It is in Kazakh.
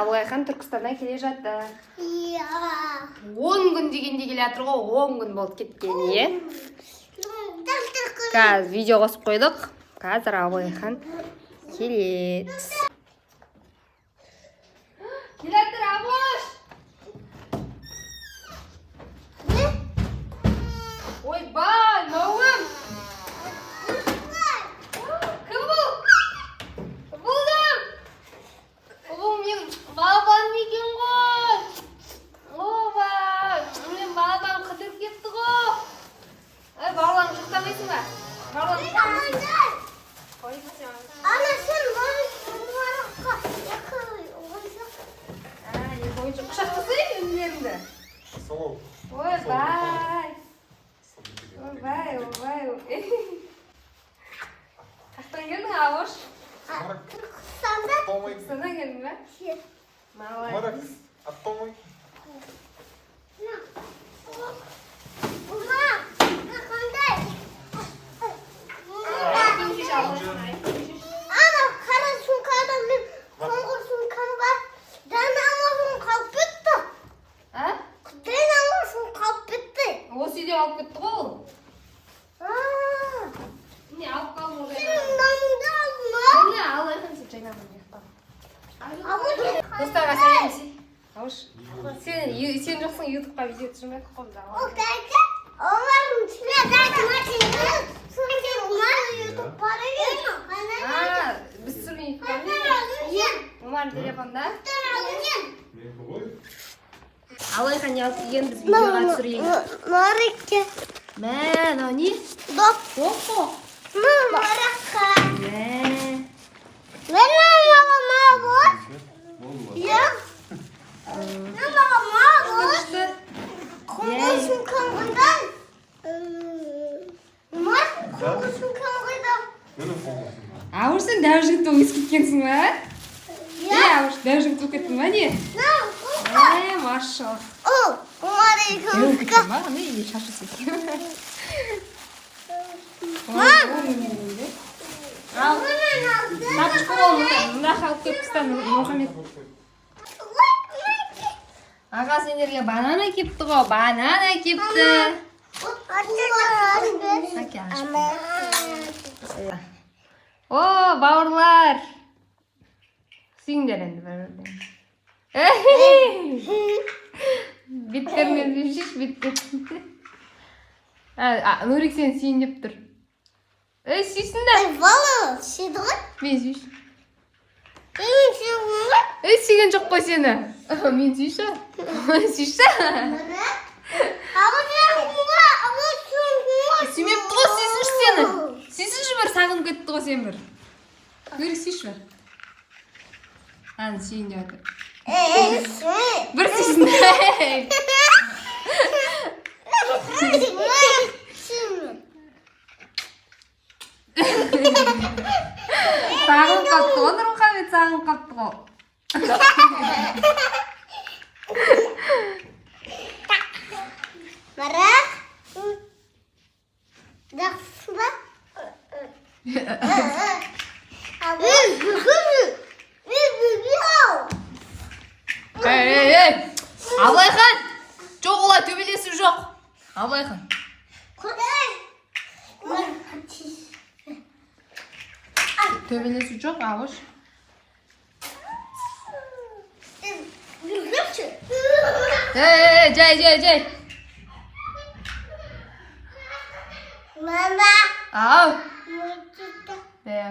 Абылайхан Түркістаннан келе жатты. Иә. 10 күн дегенде келе жатыр ғой, 10 күн болып кеткен, е? Қазір видео қосып қойдық. Қазір Абылайхан келеді. Келе жатыр, Абыш! Ойбай, мауым! Кім бұл? Бұлдым! Бұл мен балапаным екен ғой! Ойбай! Мен балапаным қыдырып кетті ғой! Ай, балапаным жұқтамайсың ба? Балапаным Ана, сен ойыншыққа ойыншық құшақтасайын өнеріңді. Ойбай! Ойбай. Қақтан келдің, Абыш? Түркістаннан келдің бе? Молодец. Attolmay. Ана, қара сумкада мен қоңыр сумкам бар. Дайнамазым қалып кетті. Дайнамазым қалып кетті. Осы үйде алып кетті ғой ол. Не, алып қалдың ол Сен намыңды алдың ба? Міне, Абылайхан сен жайнамын. Достарға сәлем сей. Абыш, сен жоқсың, ютубқа видео түсірмедік қой біз. Ол кәйті, олардың түсіне дәйті ютуб бар екен. Біз түсірмейік қой. Омардың телефонда. Абылайхан не алып келген, біз видеоға түсірейік. Мареке. Мә, мынау не? Доп. Оқо. Марақа. Мә. Мен мама бар. Иә. Мен мама бар. Күшті. Қоңыр сумкам қайдан? Қоңыр сумкам қайдан? Абыш, сен дәу жігіт болып есіп кеткенсің ба? Абыш, дәу жігіт болып кеттің ба не? Машалла. Мареке. Дәу кеттің ба? Қандай шашы секен. Ал, тапшық бол, мұнда қалып кепістен Мұхаммед. Аға сендерге банан әкепті ғой, банан әкепті. О, бауырлар. Сүйіңдер енді бір-бірден. Беттерінен сүйшіш, беттерінен. Нұрик сен сүйін деп тұр. Сүйсіңдер. Вала, сүйді ғой? Мен сүйші. Мен сүйді ғой? Сүйген жоқ қой сені. Мен сүйші. Сүйші. Сүймепті ғой, сүйсінші сені. Сүйсінші бір сағынып кетті ғой сен бір. Нұрик сүйші бір. Аны сүйін деп отыр. Бір сүйсіңдер. Сағын қапты ғой, Нұрмұхамед сағын қапты ғой. Марақ? Жақсы ба? Абылайхан! Жоқ, олай төбелесу жоқ. Абылайхан. Төбелесу жоқ, Абыш. Жай. Мама. Ау. Мультика. Иә.